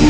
Hello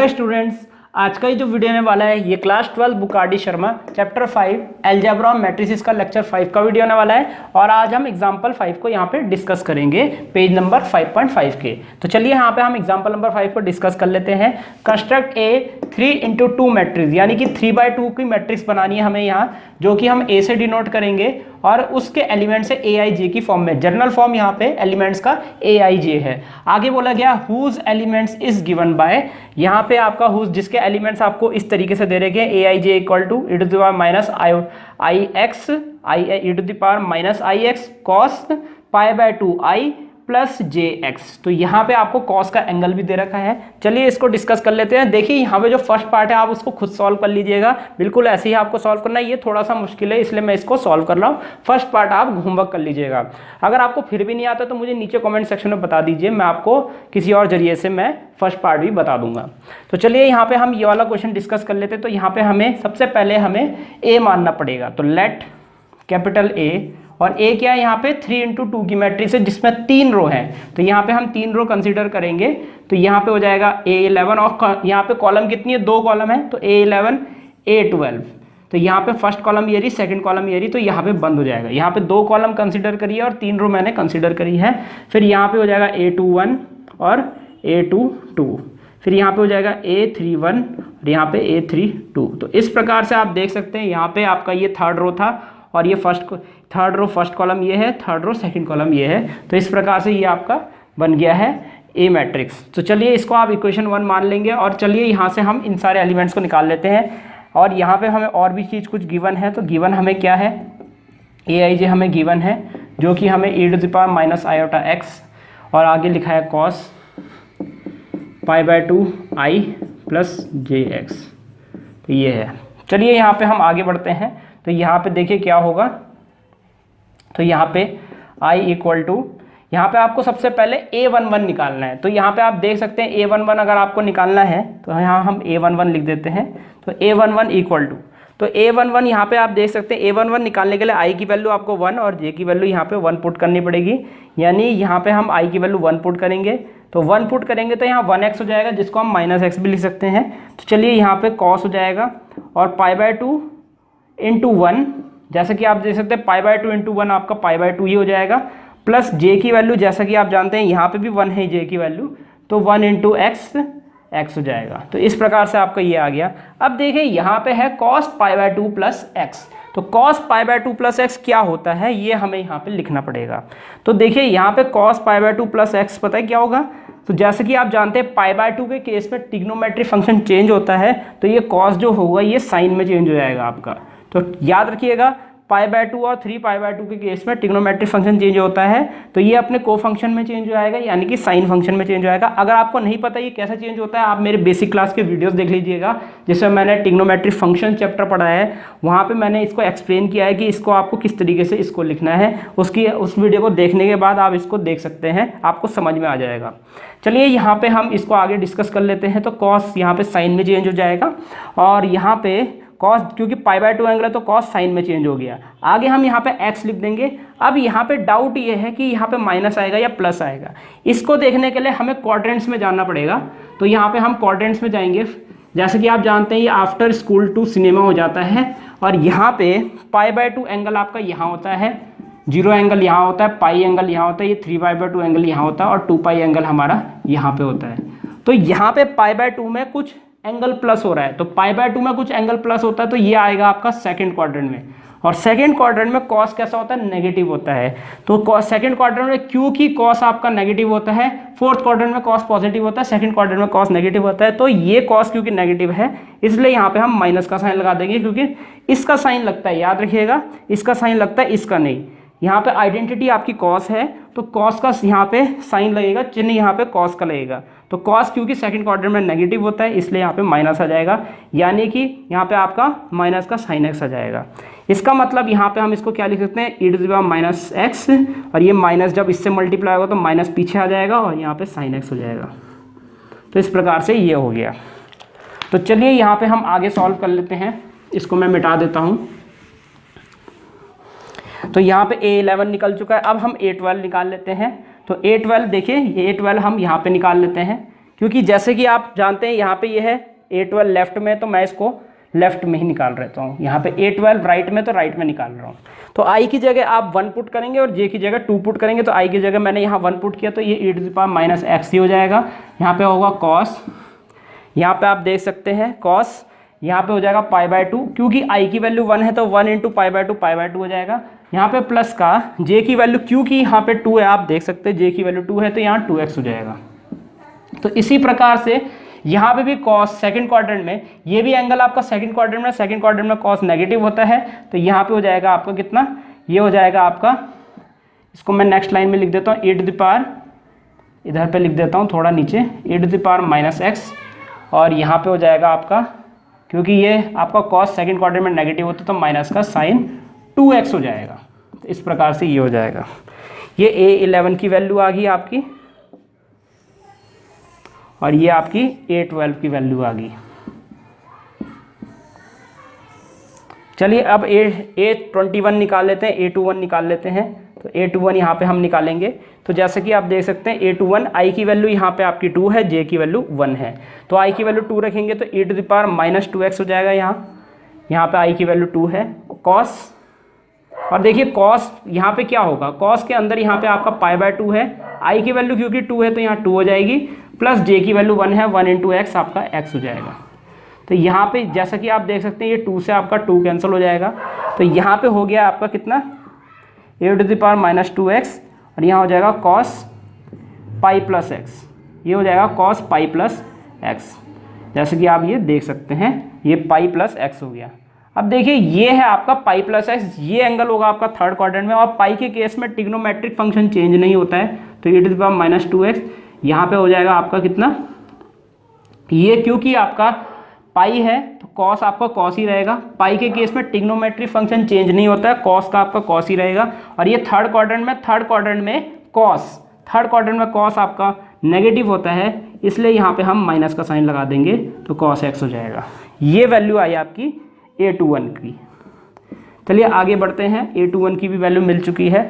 students, आज का ये जो वीडियो आने वाला है ये class 12 book R D Sharma chapter 5 algebra matrices का लेक्चर 5 का वीडियो आने वाला है। और आज हम एग्जांपल 5 को यहाँ पे डिस्कस करेंगे पेज नंबर 5.5 के। तो चलिए यहाँ पे हम एग्जांपल नंबर 5 को डिस्कस कर लेते हैं। कंस्ट्रक्ट ए 3x2 मैट्रिक्स, यानी कि 3x2 की मैट्रिक्स बनानी है हमें यहाँ, जो कि हम ए से डिनोट करेंगे और उसके एलिमेंट्स है AIJ की फॉर्म में। जनरल फॉर्म यहाँ पे एलिमेंट्स का AIJ है। आगे बोला गया whose elements is given by, यहाँ पे आपका हुज जिसके एलिमेंट्स आपको इस तरीके से दे रखे हैं AIJ equal to e to the power minus ix cos pi by 2i plus jx। तो यहाँ पे आपको cos का एंगल भी दे रखा है। चलिए इसको डिस्कस कर लेते हैं। देखिए यहाँ पे जो फर्स्ट पार्ट है आप उसको खुद सॉल्व कर लीजिएगा, बिल्कुल ऐसे ही आपको सॉल्व करना है। ये थोड़ा सा मुश्किल है इसलिए मैं इसको सॉल्व कर रहा हूँ। फर्स्ट पार्ट आप होमवर्क कर लीजिएगा। अगर आपको फिर भी नहीं आता तो मुझे नीचे कमेंट सेक्शन में बता दीजिए, मैं आपको किसी और जरिए से मैं फर्स्ट पार्ट भी बता दूंगा। तो चलिए यहाँ पे हम ये वाला क्वेश्चन डिस्कस कर लेते हैं। तो यहाँ पे हमें सबसे पहले हमें a मानना पड़ेगा। तो लेट कैपिटल A, और A क्या है यहाँ पे 3x2 की मैट्रिक्स है जिसमें 3 रो हैं। तो यहाँ पे हम 3 रो कंसीडर करेंगे। तो यहाँ पे हो जाएगा A11 और यहाँ पे कॉलम कितनी है, 2 कॉलम है। तो A11 A12, तो यहाँ पे फर्स्ट कॉलम ये रही, सेकंड कॉलम ये रही, तो यहाँ पे बंद हो जाएगा। यहाँ पे 2 कॉलम कंसीडर करिए और 3 रो मैंने कंसीडर करी है। फिर यहाँ पे हो जाएगा A21 और A22, फिर यहाँ पे हो जाएगा A31 और यहाँ पे A32। तो इस प्रकार से आप देख सकते हैं यहाँ पे आपका ये थर्ड रो था और ये थर्ड रो फर्स्ट कॉलम ये है, थर्ड रो सेकंड कॉलम ये है। तो इस प्रकार से ये आपका बन गया है ए मैट्रिक्स। तो चलिए इसको आप इक्वेशन 1 मान लेंगे और चलिए यहाँ से हम इन सारे एलिमेंट्स को निकाल लेते हैं। और यहाँ पे हमें और भी चीज़ कुछ गिवन है। तो गिवन हमें क्या है, AIJ हमें गिवन है जो कि हमें e to the power minus iota x और आगे लिखा है cos pi by 2i plus jx। तो ये है। चलिए यहाँ पे हम आगे बढ़ते हैं। तो यहाँ पे देखिए क्या होगा। तो यहाँ पे i इक्वल टू, यहाँ पे आपको सबसे पहले A11 निकालना है। तो यहाँ पे आप देख सकते हैं A11 अगर आपको निकालना है तो यहाँ हम A11 लिख देते हैं। तो A11 इक्वल टू, तो A11 यहाँ पे आप देख सकते हैं A11 निकालने के लिए i की वैल्यू आपको 1 और j की वैल्यू यहाँ पे 1 पुट करनी पड़ेगी। यानी यहाँ पे हम i की वैल्यू 1 पुट करेंगे। तो 1 पुट करेंगे तो यहाँ 1x हो जाएगा जिसको हम माइनस x भी लिख सकते हैं। तो चलिए यहाँ पे cos हो जाएगा और पाई बाय 2 इंटू 1, जैसा कि आप देख सकते हैं पाई बाय 2 इंटू 1 आपका पाई बाय 2 ही हो जाएगा। प्लस j की वैल्यू जैसा कि आप जानते हैं यहाँ पे भी 1 है j की वैल्यू, तो 1 इंटू x हो जाएगा। तो इस प्रकार से आपका ये आ गया। अब देखिए यहाँ पे है cos pi bye 2 plus x। तो cos pi bye 2 plus x क्या होता है ये हमें यहाँ पे लिखना पड़ेगा। तो देखिए यहाँ पे cos pi bye 2 plus x पता है क्या होगा। तो जैसे कि आप जानते हैं पाई बाय 2 के केस में ट्रिग्नोमेट्रिक फंक्शन चेंज होता है, तो ये cos जो होगा ये साइन में चेंज हो जाएगा आपका। तो याद रखिएगा पाई बाय 2 और 3 पाई बाय 2 के केस में ट्रिग्नोमेट्रिक फंक्शन चेंज होता है, तो ये अपने को फंक्शन में चेंज हो जाएगा, यानी कि साइन फंक्शन में चेंज हो जाएगा। अगर आपको नहीं पता ये कैसे चेंज होता है, आप मेरे बेसिक क्लास के वीडियोस देख लीजिएगा जिसमें मैंने ट्रिग्नोमेट्रिक फंक्शन चैप्टर पढ़ा है। वहाँ पे मैंने इसको एक्सप्लेन किया है कि इसको आपको किस तरीके से इसको लिखना है। उस वीडियो को देखने के बाद आप इसको देख सकते हैं, आपको समझ में आ जाएगा। चलिए यहाँ पे हम इसको आगे डिस्कस कर लेते हैं। तो कॉस यहाँ पे साइन में चेंज हो जाएगा और यहाँ पे कॉस, क्योंकि पाई बाय 2 एंगल है तो कॉस साइन में चेंज हो गया। आगे हम यहाँ पे x लिख देंगे। अब यहाँ पे डाउट ये है कि यहाँ पे माइनस आएगा या प्लस आएगा। इसको देखने के लिए हमें क्वाड्रेंट्स में जाना पड़ेगा। तो यहाँ पे हम क्वाड्रेंट्स में जाएंगे। जैसे कि आप जानते हैं ये आफ्टर स्कूल टू सिनेमा हो जाता है और यहाँ पे पाई बाय 2 एंगल आपका यहाँ होता है, 0 एंगल यहाँ होता है, पाई एंगल यहाँ होता है, ये 3 पाई बाय 2 एंगल यहाँ होता है और 2 पाई एंगल हमारा यहाँ पे होता है। तो यहाँ पे पाई बाय 2 में कुछ एंगल प्लस हो रहा है, तो पाई बाय 2 में कुछ एंगल प्लस होता है, तो ये आएगा आपका सेकंड क्वाड्रेंट में। और सेकंड क्वाड्रेंट में कॉस कैसा होता है, नेगेटिव होता है। तो सेकंड क्वाड्रेंट में क्योंकि कॉस आपका नेगेटिव होता है, फोर्थ क्वाड्रेंट में कॉस पॉजिटिव होता है, सेकंड क्वाड्रेंट में कॉस नेगेटिव होता है। तो ये कॉस क्योंकि नेगेटिव है इसलिए यहाँ पे हम माइनस का साइन लगा देंगे, क्योंकि इसका साइन लगता है, याद रखिएगा इसका साइन लगता है, इसका नहीं। यहाँ पे आइडेंटिटी आपकी कॉस है तो कॉस का यहाँ पे साइन लगेगा, चिन्ह यहाँ पे कॉस का लगेगा। तो कॉस क्योंकि सेकंड क्वाड्रेंट में नेगेटिव होता है इसलिए यहाँ पे माइनस आ जाएगा, यानी कि यहाँ पे आपका माइनस का साइन एक्स आ जाएगा। इसका मतलब यहाँ पे हम इसको क्या लिख सकते हैं, e to the power minus x, और ये माइनस जब इससे मल्टीप्लाई होगा तो माइनस पीछे आ जाएगा और यहाँ पे साइन एक्स हो जाएगा। तो इस प्रकार से ये हो गया। तो चलिए यहाँ पे हम आगे सॉल्व कर लेते हैं। इसको मैं मिटा देता हूँ। तो यहाँ पे A11 निकल चुका है। अब हम A12 निकाल लेते हैं। तो A12 देखिए, ये A12 हम यहाँ पे निकाल लेते हैं, क्योंकि जैसे कि आप जानते हैं यहाँ पे ये है A12 लेफ्ट में, तो मैं इसको लेफ्ट में ही निकाल रहता हूँ। यहाँ पे A12 राइट में, तो राइट में निकाल रहा हूँ। तो I की जगह आप 1 पुट करेंगे और J की जगह 2 पुट करेंगे। तो I की जगह मैंने यहाँ 1 पुट किया, तो ये e⁻x ही हो जाएगा। यहाँ पे होगा cos, यहाँ पे आप देख सकते हैं cos, यहाँ पे हो जाएगा π/2, क्योंकि I की वैल्यू 1 है तो 1 × π/2 हो जाएगा। यहाँ पे प्लस का J की वैल्यू, क्योंकि यहाँ पे 2 है, आप देख सकते हैं J की वैल्यू 2 है, तो यहाँ 2x हो जाएगा। तो इसी प्रकार से यहाँ पे भी cos सेकंड क्वाड्रेंट में, ये भी एंगल आपका सेकंड क्वाड्रेंट में cos नेगेटिव होता है। तो यहाँ पे हो जाएगा आपका कितना, ये हो जाएगा आपका, इसको मैं नेक्स्ट लाइन में लिख देता हूँ e⁻, इधर पे लिख देता हूँ थोड़ा नीचे, e⁻−x, और यहाँ पे हो जाएगा आपका, क्योंकि ये आपका cos सेकंड क्वाड्रेंट में नेगेटिव होता है तो माइनस का साइन 2x हो जाएगा। तो इस प्रकार से ये हो जाएगा। ये A11 की वैल्यू आ गई आपकी, और ये आपकी A12 की वैल्यू आ गई। चलिए अब A21 निकाल लेते हैं, A21 निकाल लेते हैं। तो A21 यहाँ पे हम निकालेंगे। तो जैसे कि आप देख सकते हैं A21, I की वैल्यू यहाँ पे आपकी 2 है, J की वैल्यू 1 है। तो I की वैल्यू 2 रखेंगे तो e⁻−2x हो जाएगा। यहाँ पे I की वैल्यू 2 है। cos, और देखिए cos यहाँ पे क्या होगा, cos के अंदर यहाँ पे आपका π/2 है, I की वैल्यू क्योंकि 2 है तो यहाँ 2 हो जाएगी, प्लस J की वैल्यू 1 है, 1 × x आपका x हो जाएगा। तो यहाँ पे जैसा कि आप देख सकते हैं ये 2 से आपका 2 कैंसिल हो जाएगा। तो यहाँ पे हो गया आपका कितना, e⁻−2x, और यहाँ हो जाएगा cos π+x, ये हो जाएगा cos π+x। जैसे कि आप ये देख सकते हैं, ये π+x हो गया। अब देखिए ये है आपका π+x, ये एंगल होगा आपका थर्ड क्वाड्रेंट में, और पाई के केस में ट्रिग्नोमेट्रिक फंक्शन चेंज नहीं होता है। तो e⁻−2x यहाँ पे हो जाएगा आपका कितना, ये क्योंकि आपका पाई है तो cos आपका cos ही रहेगा। पाई के केस में ट्रिग्नोमेट्रिक फंक्शन चेंज नहीं होता है, cos का आपका cos ही रहेगा। और ये थर्ड क्वाड्रेंट में cos आपका नेगेटिव होता है, इसलिए यहाँ पे हम माइनस का साइन लगा देंगे तो cos x हो जाएगा। ये वैल्यू आई आपकी A21 की। चलिए आगे बढ़ते हैं, A21 की भी वैल्यू मिल चुकी है।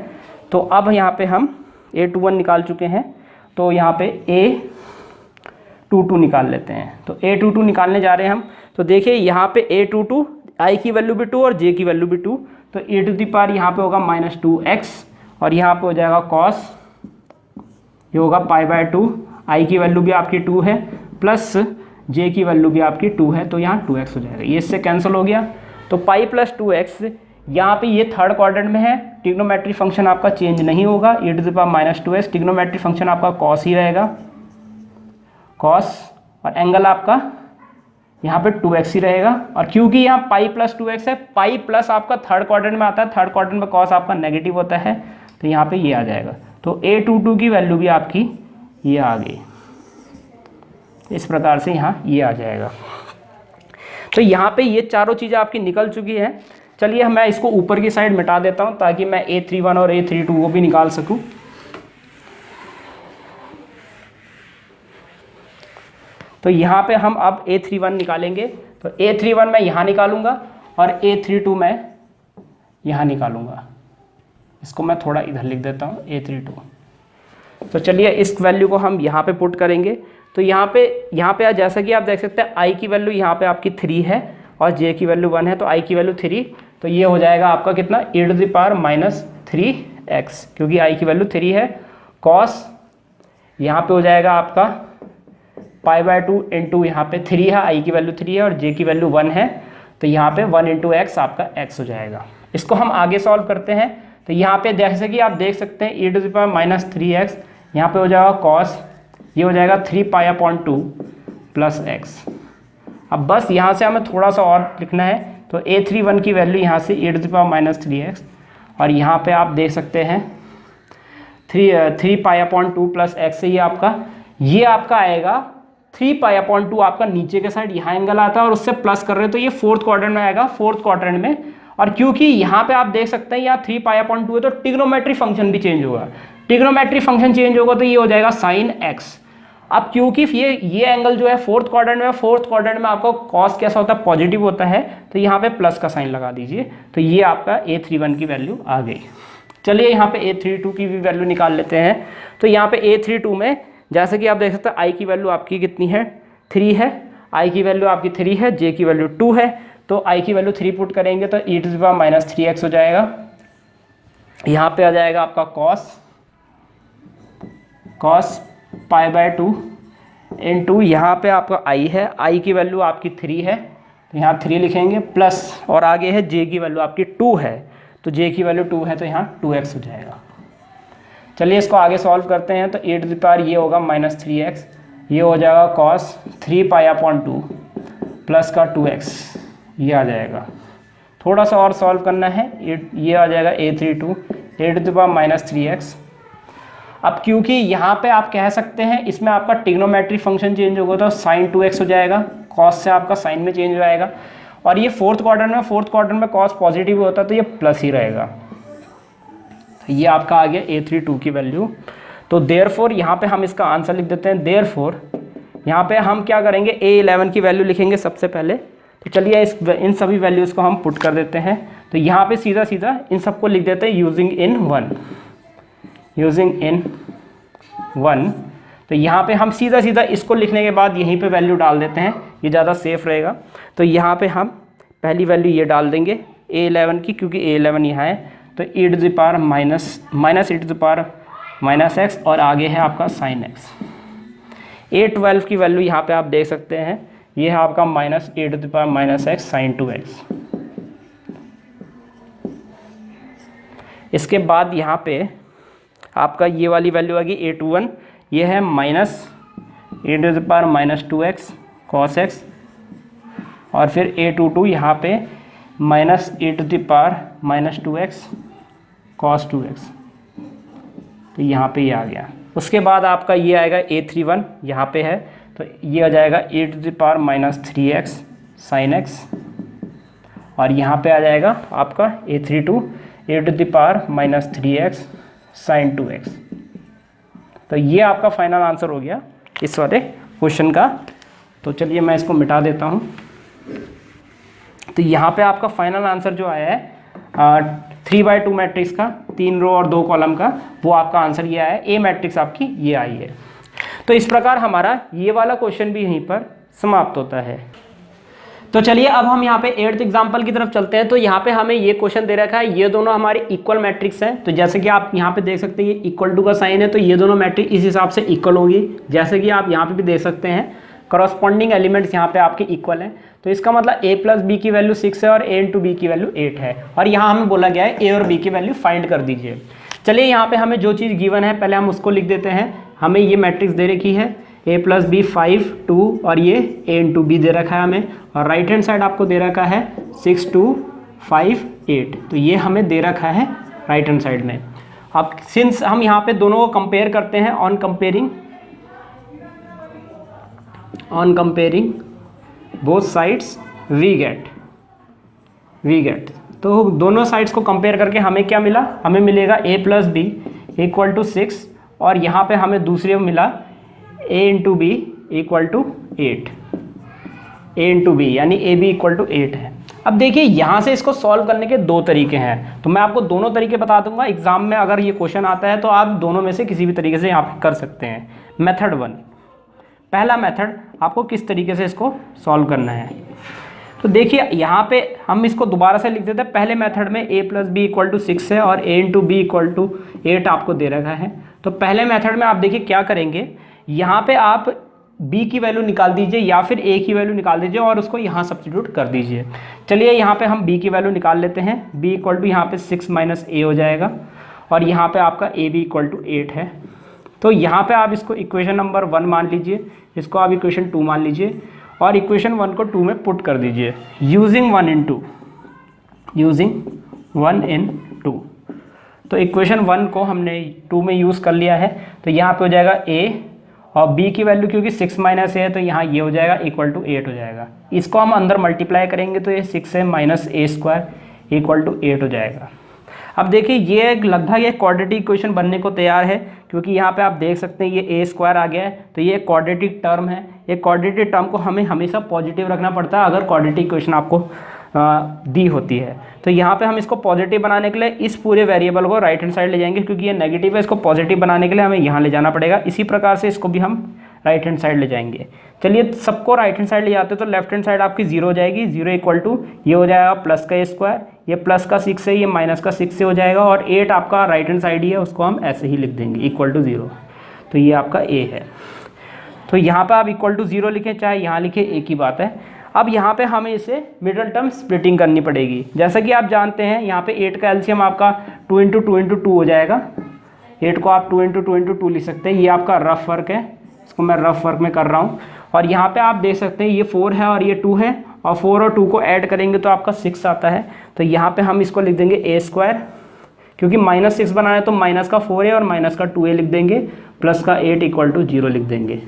तो अब यहाँ पे हम A21 निकाल चुके हैं, तो यहाँ पे A22 निकाल लेते हैं। तो A22 निकालने जा रहे हैं हम। तो देखिए यहाँ पे A22, I की वैल्यू भी 2 और J की वैल्यू भी 2, तो e⁻ यहाँ पे होगा -2x, और यहाँ पे हो जाएगा cos, ये होगा π/2, I की वैल्यू भी आपकी 2 है, प्लस J की वैल्यू भी आपकी 2 है, तो यहाँ 2x हो जाएगा। ये इससे कैंसिल हो गया। तो π+2x यहाँ पे ये थर्ड क्वाड्रेंट में है, ट्रिग्नोमेट्रिक फंक्शन आपका चेंज नहीं होगा, e⁻−2x, ट्रिग्नोमेट्रिक फंक्शन आपका cos ही रहेगा, cos, और एंगल आपका यहाँ पे 2x ही रहेगा। और क्योंकि यहाँ π+2x है, पाई प्लस आपका थर्ड क्वाड्रेंट में आता है, थर्ड क्वाड्रेंट में cos आपका नेगेटिव होता है, तो यहाँ पे ये आ जाएगा। तो A22 की वैल्यू भी आपकी ये आ गई। इस प्रकार से यहाँ ये आ जाएगा। तो यहाँ पे ये चारों चीज़ें आपकी निकल चुकी हैं। चलिए मैं इसको ऊपर की साइड मिटा देता हूँ ताकि मैं A31 और A32 को भी निकाल सकूँ। तो यहाँ पे हम अब A31 निकालेंगे। तो A31 मैं यहाँ निकालूंगा और A32 मैं यहाँ निकालूंगा। इसको मैं थोड़ा इधर लिख देता हूँ A32। तो चलिए इस वैल्यू को हम यहाँ पे पुट करेंगे। तो यहाँ पे जैसा कि आप देख सकते हैं I की वैल्यू यहाँ पे आपकी 3 है और J की वैल्यू 1 है, तो I की वैल्यू 3, तो ये हो जाएगा आपका कितना e⁻−3x, क्योंकि I की वैल्यू 3 है। cos यहाँ पे हो जाएगा आपका π/2 इंटू यहाँ पे 3 है, I की वैल्यू 3 है और J की वैल्यू 1 है, तो यहाँ पे 1 × x आपका x हो जाएगा। इसको हम आगे सॉल्व करते हैं। तो यहाँ पे जैसे कि आप देख सकते हैं e⁻−3x, यहाँ पे हो जाएगा cos, ये हो जाएगा 3π/2 प्लस x। अब बस यहाँ से हमें थोड़ा सा और लिखना है। तो A31 की वैल्यू यहाँ से e⁻−3x, और यहाँ पे आप देख सकते हैं 3π/2 प्लस x से ये आपका आएगा 3π/2 आपका नीचे के साइड यहाँ एंगल आता है और उससे प्लस कर रहे हैं तो ये फोर्थ क्वाड्रेंट में आएगा, फोर्थ क्वाड्रेंट में। और क्योंकि यहाँ पे आप देख सकते हैं यहाँ 3π/2 है तो ट्रिग्नोमेट्रिक फंक्शन भी चेंज होगा। ट्रिग्नोमेट्रिक फंक्शन चेंज होगा तो ये हो जाएगा sin x, अब क्योंकि ये एंगल जो है फोर्थ क्वाड्रेंट में, फोर्थ क्वाड्रेंट में आपको कॉस कैसा होता है, पॉजिटिव होता है, तो यहाँ पे प्लस का साइन लगा दीजिए, तो ये आपका A31 की वैल्यू आ गई। चलिए यहाँ पे A32 की भी वैल्यू निकाल लेते हैं। तो यहाँ पे A32 में जैसे कि आप देख सकते हैं आई की वैल्यू आपकी कितनी है, 3 है, आई की वैल्यू आपकी 3 है, जे की वैल्यू 2 है, तो आई की वैल्यू 3 पुट करेंगे तो e⁻³ हो जाएगा। यहाँ पे आ जाएगा आपका cos π/2 इंटू यहाँ पे आपका आई है, आई की वैल्यू आपकी 3 है, तो यहाँ 3 लिखेंगे प्लस, और आगे है जे की वैल्यू आपकी 2 है, तो जे की वैल्यू 2 है तो यहाँ 2x हो जाएगा। चलिए इसको आगे सॉल्व करते हैं, तो e⁻, ये होगा -3x, ये हो जाएगा cos 3π/2 प्लस का 2x, ये आ जाएगा। थोड़ा सा और सॉल्व करना है, ये आ जाएगा A32 e⁻³ अब क्योंकि यहाँ पे आप कह सकते हैं इसमें आपका ट्रिग्नोमेट्रिक फंक्शन चेंज होगा तो sin 2x हो जाएगा, cos से आपका साइन में चेंज हो जाएगा, और ये फोर्थ क्वाड्रेंट में cos पॉजिटिव होता है तो ये प्लस ही रहेगा। ये आपका आ गया A32 की वैल्यू। तो देयरफॉर यहाँ पे हम इसका आंसर लिख देते हैं। देयरफॉर यहाँ पे हम क्या करेंगे, A11 की वैल्यू लिखेंगे सबसे पहले। तो चलिए इन सभी वैल्यूज़ को हम पुट कर देते हैं। तो यहाँ पे सीधा सीधा इन सबको लिख देते हैं यूजिंग इन वन। तो यहाँ पे हम सीधा सीधा इसको लिखने के बाद यहीं पे वैल्यू डाल देते हैं, ये ज़्यादा सेफ रहेगा। तो यहाँ पे हम पहली वैल्यू ये डाल देंगे A11 की, क्योंकि A11 यहाँ है, तो e⁻⁻x और आगे है आपका sin x। A12 की वैल्यू यहाँ पे आप देख सकते हैं, ये है आपका -e⁻⁻x sin 2x। इसके बाद यहाँ पे आपका ये वाली वैल्यू आ गई A21, ये है -e⁻⁻2x cos x, और फिर A22 यहाँ पे -e⁻⁻2x cos 2x, तो यहाँ पे ये आ गया। उसके बाद आपका ये आएगा A31, यहाँ पे है, तो ये आ जाएगा e⁻⁻3x sin x, और यहाँ पे आ जाएगा आपका A32 e⁻⁻3x sin 2x। तो ये आपका फाइनल आंसर हो गया इस वाले क्वेश्चन का। तो चलिए मैं इसको मिटा देता हूँ। तो यहाँ पे आपका फाइनल आंसर जो आया है 3/2 मैट्रिक्स का, 3 रो और 2 कॉलम का, वो आपका आंसर ये आया है। ए मैट्रिक्स आपकी ये आई है। तो इस प्रकार हमारा ये वाला क्वेश्चन भी यहीं पर समाप्त होता है। तो चलिए अब हम यहाँ पे 8th एग्जाम्पल की तरफ चलते हैं। तो यहाँ पे हमें ये क्वेश्चन दे रखा है, ये दोनों हमारे इक्वल मैट्रिक्स हैं। तो जैसे कि आप यहाँ पे देख सकते हैं ये =, का साइन है, तो ये दोनों मैट्रिक्स इस हिसाब से इक्वल होगी। जैसे कि आप यहाँ पे भी देख सकते हैं करस्पॉन्डिंग एलिमेंट्स यहाँ पे आपके इक्वल हैं। तो इसका मतलब a + b की वैल्यू 6 है और a × b की वैल्यू 8 है, और यहाँ हमें बोला गया है a और b की वैल्यू फाइंड कर दीजिए। चलिए यहाँ पे हमें जो चीज़ गिवन है पहले हम उसको लिख देते हैं। हमें ये मैट्रिक्स दे रखी है a + b 5 2, और ये a × b दे रखा है हमें, और राइट हैंड साइड आपको दे रखा है 6 2 5 8। तो ये हमें दे रखा है राइट हैंड साइड में। अब सिंस हम यहाँ पे दोनों को कंपेयर करते हैं, on comparing both sides we get. तो दोनों साइड्स को कंपेयर करके हमें क्या मिला, हमें मिलेगा a + b = 6, और यहाँ पे हमें दूसरे में मिला a × b = 8, a × b यानी ab = 8 है। अब देखिए यहाँ से इसको सॉल्व करने के दो तरीके हैं, तो मैं आपको दोनों तरीके बता दूंगा। एग्जाम में अगर ये क्वेश्चन आता है तो आप दोनों में से किसी भी तरीके से यहाँ पे कर सकते हैं। मेथड 1, पहला मेथड आपको किस तरीके से इसको सॉल्व करना है। तो देखिए यहाँ पे हम इसको दोबारा से लिख देते हैं। पहले मेथड में a + b = 6 है और a × b = 8 आपको दे रखा है। तो पहले मेथड में आप देखिए क्या करेंगे, यहाँ पे आप b की वैल्यू निकाल दीजिए या फिर a की वैल्यू निकाल दीजिए और उसको यहाँ सब्स्टिट्यूट कर दीजिए। चलिए यहाँ पे हम b की वैल्यू निकाल लेते हैं। b = यहाँ पे 6 - a हो जाएगा, और यहाँ पे आपका ab = 8 है। तो यहाँ पे आप इसको इक्वेशन नंबर 1 मान लीजिए, इसको आप इक्वेशन 2 मान लीजिए, और इक्वेशन 1 को 2 में पुट कर दीजिए यूजिंग 1 इन 2। तो इक्वेशन 1 को हमने 2 में यूज़ कर लिया है। तो यहाँ पे हो जाएगा a, और b की वैल्यू क्योंकि 6 - a है तो यहाँ ये हो जाएगा = 8 हो जाएगा। इसको हम अंदर मल्टीप्लाई करेंगे तो ये 6 है -a² = 8 हो जाएगा। अब देखिए ये लगभग एक क्वाड्रेटिक इक्वेशन बनने को तैयार है, क्योंकि यहाँ पे आप देख सकते हैं ये a² आ गया है, तो ये एक क्वाड्रेटिक टर्म है। एक क्वाड्रेटिक टर्म को हमें हमेशा पॉजिटिव रखना पड़ता है अगर क्वाड्रेटिक इक्वेशन आपको दी होती है। तो यहाँ पे हम इसको पॉजिटिव बनाने के लिए इस पूरे वेरिएबल को राइट हैंड साइड ले जाएंगे, क्योंकि ये नेगेटिव है, इसको पॉजिटिव बनाने के लिए हमें यहाँ ले जाना पड़ेगा। इसी प्रकार से इसको भी हम राइट हैंड साइड ले जाएंगे। चलिए सबको राइट हैंड साइड ले जाते हैं, तो लेफ्ट हैंड साइड आपकी 0 हो जाएगी। 0 इक्वल टू ये हो जाएगा प्लस का a², ये प्लस का 6 है, ये माइनस का 6 से हो जाएगा, और 8 आपका राइट हैंड साइड ही है, उसको हम ऐसे ही लिख देंगे इक्वल टू 0। तो ये आपका a है। तो यहाँ पे आप इक्वल टू 0 लिखें चाहे यहाँ लिखें, एक ही बात है। अब यहाँ पे हमें इसे मिडल टर्म स्प्लिटिंग करनी पड़ेगी। जैसा कि आप जानते हैं यहाँ पे 8 का एलसीएम आपका 2 × 2 × 2 हो जाएगा। 8 को आप 2 × 2 × 2 लिख सकते हैं। ये आपका रफ वर्क है, इसको मैं रफ वर्क में कर रहा हूँ। और यहाँ पे आप देख सकते हैं ये 4 है और ये 2 है, और 4 और 2 को ऐड करेंगे तो आपका 6 आता है। तो यहाँ पे हम इसको लिख देंगे a², क्योंकि -6 बनाना है तो माइनस का 4a और माइनस का 2a लिख देंगे, प्लस का 8 इक्वल टू 0 लिख देंगे।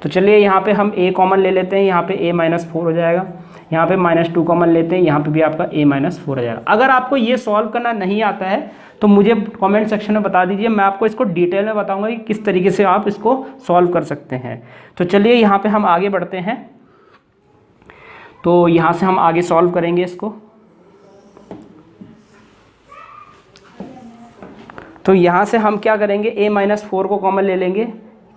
तो चलिए यहाँ पे हम a कॉमन ले लेते हैं, यहाँ पे a-4 हो जाएगा। यहाँ पे -2 कॉमन लेते हैं, यहाँ पे भी आपका a-4 हो जाएगा। अगर आपको ये सॉल्व करना नहीं आता है तो मुझे कमेंट सेक्शन में बता दीजिए, मैं आपको इसको डिटेल में बताऊंगा कि किस तरीके से आप इसको सॉल्व कर सकते हैं। तो चलिए यहाँ पे हम आगे बढ़ते हैं। तो यहाँ से हम आगे सॉल्व करेंगे इसको। तो यहाँ से हम क्या करेंगे, a-4 को कॉमन ले लेंगे,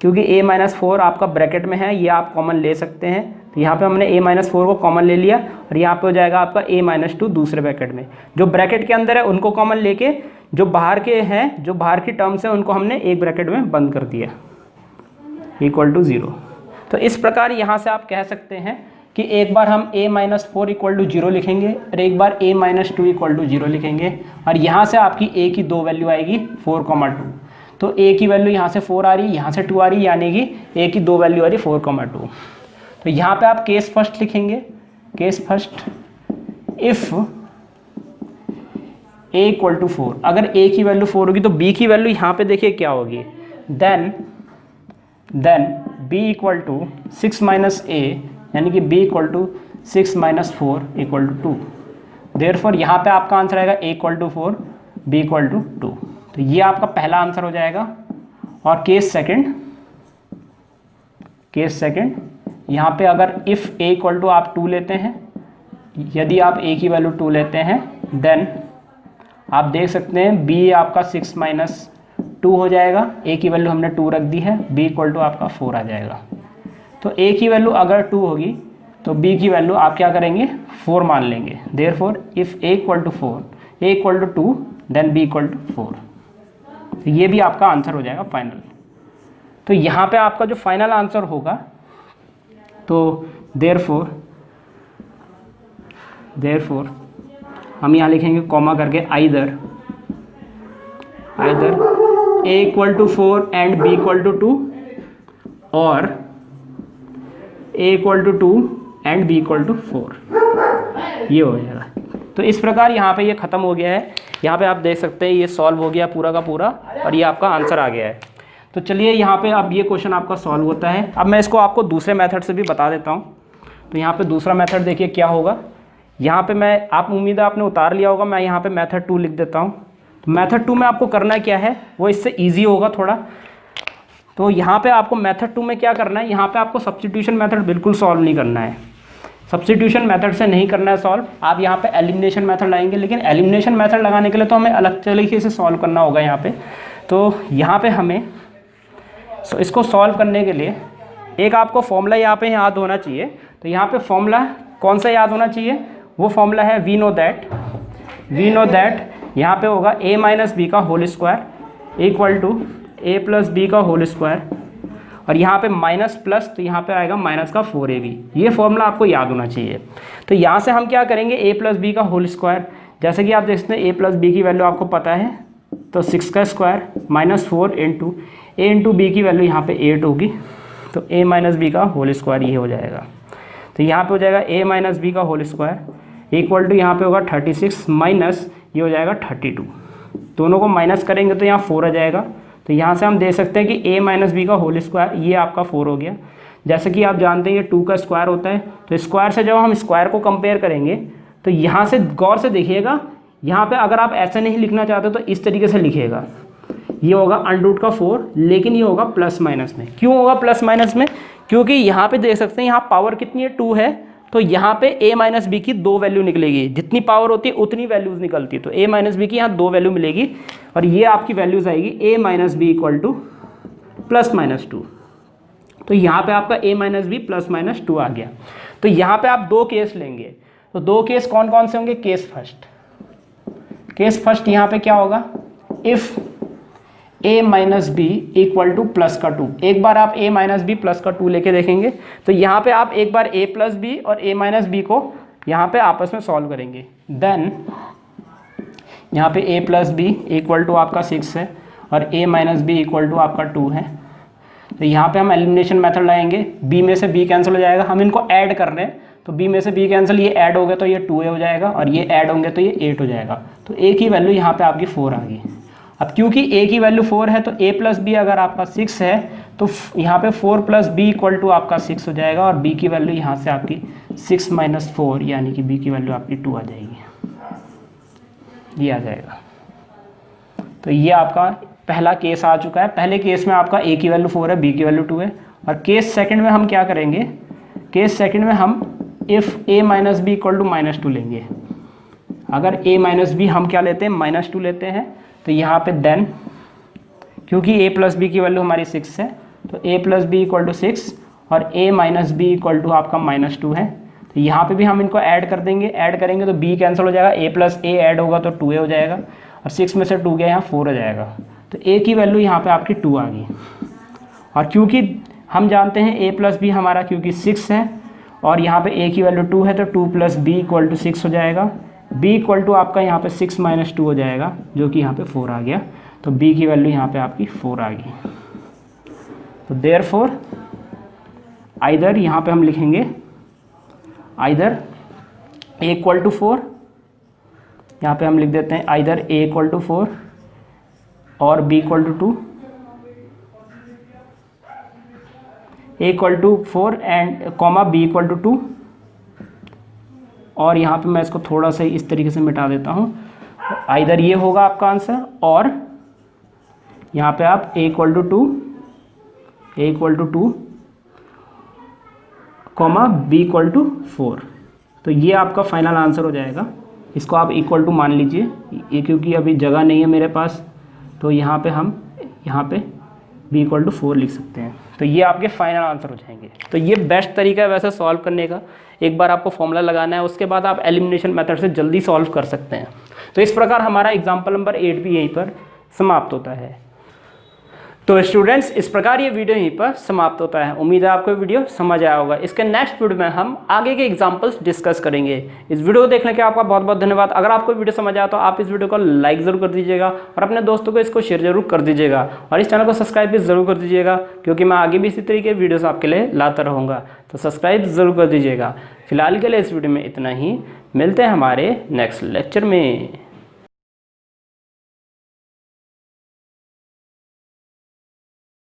क्योंकि a-4 आपका ब्रैकेट में है, ये आप कॉमन ले सकते हैं। तो यहाँ पे हमने a-4 को कॉमन ले लिया, और यहाँ पे हो जाएगा आपका a-2 दूसरे ब्रैकेट में। जो ब्रैकेट के अंदर है उनको कॉमन लेके जो बाहर के हैं, जो बाहर की टर्म्स हैं, उनको हमने एक ब्रैकेट में बंद कर दिया, इक्वल टू 0। तो इस प्रकार यहाँ से आप कह सकते हैं कि एक बार हम a-4 इक्वल टू 0 लिखेंगे और एक बार a-2 इक्वल टू 0 लिखेंगे, और यहाँ से आपकी a की 2 वैल्यू आएगी 4,2। तो a की वैल्यू यहाँ से 4 आ रही है, यहाँ से 2 आ रही है, यानी कि a की 2 वैल्यू आ रही है 4,2। तो यहाँ पे आप केस फर्स्ट लिखेंगे, case first, if a equal to 4। अगर a की वैल्यू 4 होगी तो b की वैल्यू यहाँ पे देखिए क्या होगी, then b equal to 6 minus a, यानी कि b equal to 6 minus 4 equal to 2। Therefore यहाँ पे आपका आंसर आएगा a equal to 4, b equal to 2। तो ये आपका पहला आंसर हो जाएगा। और केस सेकंड, यहाँ पे अगर इफ़ a इक्वल टू आप 2 लेते हैं, यदि आप a की वैल्यू 2 लेते हैं, देन आप देख सकते हैं b आपका 6 माइनस 2 हो जाएगा। a की वैल्यू हमने 2 रख दी है, b इक्वल टू आपका 4 आ जाएगा। तो a की वैल्यू अगर 2 होगी तो b की वैल्यू आप क्या करेंगे, 4 मान लेंगे। Therefore if a equal to 4, a equal to 2, then b equal to 4। तो ये भी आपका आंसर हो जाएगा फाइनल। तो यहाँ पे आपका जो फाइनल आंसर होगा, तो देयरफॉर हम यहाँ लिखेंगे कॉमा करके either a equal to 4 and b equal to 2, और a equal to 2 and b equal to 4, ये हो जाएगा। तो इस प्रकार यहाँ पे ये ख़त्म हो गया है। यहाँ पे आप देख सकते हैं ये सॉल्व हो गया पूरा का पूरा, और ये आपका आंसर आ गया है। तो चलिए यहाँ पे अब ये क्वेश्चन आपका सॉल्व होता है। अब मैं इसको आपको दूसरे मेथड से भी बता देता हूँ। तो यहाँ पे दूसरा मेथड देखिए क्या होगा। यहाँ पे मैं, आप उम्मीद है आपने उतार लिया होगा, मैं यहाँ पे मेथड 2 लिख देता हूँ। तो मेथड 2 में आपको करना क्या है, वो इससे ईजी होगा थोड़ा। तो यहाँ पे आपको मेथड 2 में क्या करना है, यहाँ पे आपको सब्स्टिट्यूशन मेथड बिल्कुल सॉल्व नहीं करना है। सब्स्टिट्यूशन मेथड से नहीं करना है सॉल्व, आप यहाँ पे एलिमिनेशन मेथड लाएंगे। लेकिन एलिमिनेशन मेथड लगाने के लिए तो हमें अलग तरीके से सॉल्व करना होगा यहाँ पे। तो यहाँ पे हमें इसको सॉल्व करने के लिए एक आपको फॉर्मूला यहाँ पे याद होना चाहिए। तो यहाँ पे फॉर्मूला कौन सा याद होना चाहिए, वो फॉर्मूला है वी नो दैट यहाँ पे होगा a माइनस बी का whole square equal to a plus B का होल स्क्वायर, और यहाँ पे माइनस प्लस, तो यहाँ पे आएगा माइनस का 4ab। ये फॉर्मूला आपको याद होना चाहिए। तो यहाँ से हम क्या करेंगे, a प्लस बी का होल स्क्वायर, जैसे कि आप देखते हैं a प्लस बी की वैल्यू आपको पता है, तो 6 का square minus 4 into a into B की वैल्यू यहाँ पे 8 होगी, तो a माइनस बी का होल स्क्वायर ये हो जाएगा। तो यहाँ पे हो जाएगा a माइनस बी का होल स्क्वायर इक्वल टू यहाँ पे होगा 36 माइनस ये हो जाएगा 32। दोनों को माइनस करेंगे तो यहाँ 4 आ जाएगा। तो यहाँ से हम देख सकते हैं कि a माइनस बी का होल स्क्वायर ये आपका 4 हो गया। जैसे कि आप जानते हैं ये 2 का स्क्वायर होता है, तो स्क्वायर से जब हम स्क्वायर को कंपेयर करेंगे तो यहाँ से गौर से देखिएगा, यहाँ पे अगर आप ऐसे नहीं लिखना चाहते तो इस तरीके से लिखिएगा, ये होगा √4, लेकिन ये होगा प्लस माइनस में। क्यों होगा प्लस माइनस में? क्योंकि यहाँ पे देख सकते हैं यहाँ पावर कितनी है, 2 है, तो यहाँ पे a माइनस बी की 2 वैल्यू निकलेगी। जितनी पावर होती है उतनी वैल्यूज निकलती है, तो a माइनस बी की यहाँ 2 वैल्यू मिलेगी और ये आपकी वैल्यूज आएगी a minus B equal to plus minus 2। तो यहाँ पे आपका a minus B plus minus 2 आ गया। तो यहाँ पे आप 2 केस लेंगे, तो 2 केस कौन कौन से होंगे? केस फर्स्ट यहाँ पे क्या होगा? If a minus B equal to plus का 2। एक बार आप a माइनस बी प्लस का 2 लेके देखेंगे, तो यहाँ पे आप एक बार a प्लस बी और a माइनस बी को यहाँ पे आपस में सॉल्व करेंगे। देन यहाँ पे a plus B equal to आपका 6 है और a minus B equal to आपका 2 है। तो यहाँ पे हम एलिमिनेशन मेथड लाएंगे, b में से b कैंसिल हो जाएगा, हम इनको ऐड कर रहे हैं तो b में से b कैंसिल, ये ऐड हो गया तो ये 2a हो जाएगा और ये ऐड होंगे तो ये 8 हो जाएगा। तो a की वैल्यू यहाँ पे आपकी 4 आ गई। अब क्योंकि a की वैल्यू 4 है तो a प्लस बी अगर आपका 6 है तो यहाँ पे 4 प्लस बी इक्वल टू आपका 6 हो जाएगा और b की वैल्यू यहाँ से आपकी 6 माइनस 4 यानी कि b की वैल्यू आपकी 2 आ जाएगी, ये आ जाएगा। तो ये आपका पहला केस आ चुका है। पहले केस में आपका a की वैल्यू 4 है, b की वैल्यू 2 है। और केस सेकंड में हम क्या करेंगे? केस सेकंड में हम if a minus B equal to -2 लेंगे। अगर a माइनस बी हम क्या लेते हैं? -2 लेते हैं। तो यहाँ पे देन क्योंकि a प्लस बी की वैल्यू हमारी 6 है तो a plus B equal to 6 और a minus B equal to आपका -2 है। तो यहाँ पे भी हम इनको ऐड कर देंगे, ऐड करेंगे तो b कैंसिल हो जाएगा, a प्लस a ऐड होगा तो 2a हो जाएगा और 6 में से 2 गया यहाँ 4 हो जाएगा। तो a की वैल्यू यहाँ पे आपकी 2 आ गई। और क्योंकि हम जानते हैं a प्लस बी हमारा क्योंकि 6 है और यहाँ पे a की वैल्यू 2 है तो 2 प्लस बी इक्वल टू 6 हो जाएगा। b इक्वल टू आपका यहाँ पे 6 माइनस 2 हो जाएगा जो कि यहाँ पे 4 आ गया। तो b की वैल्यू यहाँ पे आपकी 4 आ गई। तो देयरफॉर आइदर यहाँ पे हम लिखेंगे आइदर a इक्वल टू 4, यहाँ पे हम लिख देते हैं आइदर a इक्वल टू 4 और b equal to 2, a equal to 4 and comma b equal to 2। और यहाँ पे मैं इसको थोड़ा सा इस तरीके से मिटा देता हूँ। आइदर ये होगा आपका आंसर और यहाँ पे आप a equal to 2 comma b equal to 4। तो ये आपका फाइनल आंसर हो जाएगा। इसको आप इक्वल टू मान लीजिए, ये क्योंकि अभी जगह नहीं है मेरे पास तो यहाँ पे हम b इक्वल टू 4 लिख सकते हैं। तो ये आपके फाइनल आंसर हो जाएंगे। तो ये बेस्ट तरीका है वैसे सॉल्व करने का। एक बार आपको फॉर्मूला लगाना है, उसके बाद आप एलिमिनेशन मेथड से जल्दी सॉल्व कर सकते हैं। तो इस प्रकार हमारा एग्जाम्पल नंबर 8 भी यहीं पर समाप्त होता है। तो स्टूडेंट्स इस प्रकार ये वीडियो यहीं पर समाप्त होता है। उम्मीद है आपको वीडियो समझ आया होगा। इसके नेक्स्ट वीडियो में हम आगे के एग्जांपल्स डिस्कस करेंगे। इस वीडियो को देखने के आपका बहुत बहुत धन्यवाद। अगर आपको वीडियो समझ आया तो आप इस वीडियो को लाइक ज़रूर कर दीजिएगा और अपने दोस्तों को इसको शेयर जरूर कर दीजिएगा और इस चैनल को सब्सक्राइब भी ज़रूर कर दीजिएगा क्योंकि मैं आगे भी इसी तरीके की वीडियोज़ आपके लिए लाता रहूँगा। तो सब्सक्राइब ज़रूर कर दीजिएगा। फिलहाल के लिए इस वीडियो में इतना ही। मिलते हैं हमारे नेक्स्ट लेक्चर में।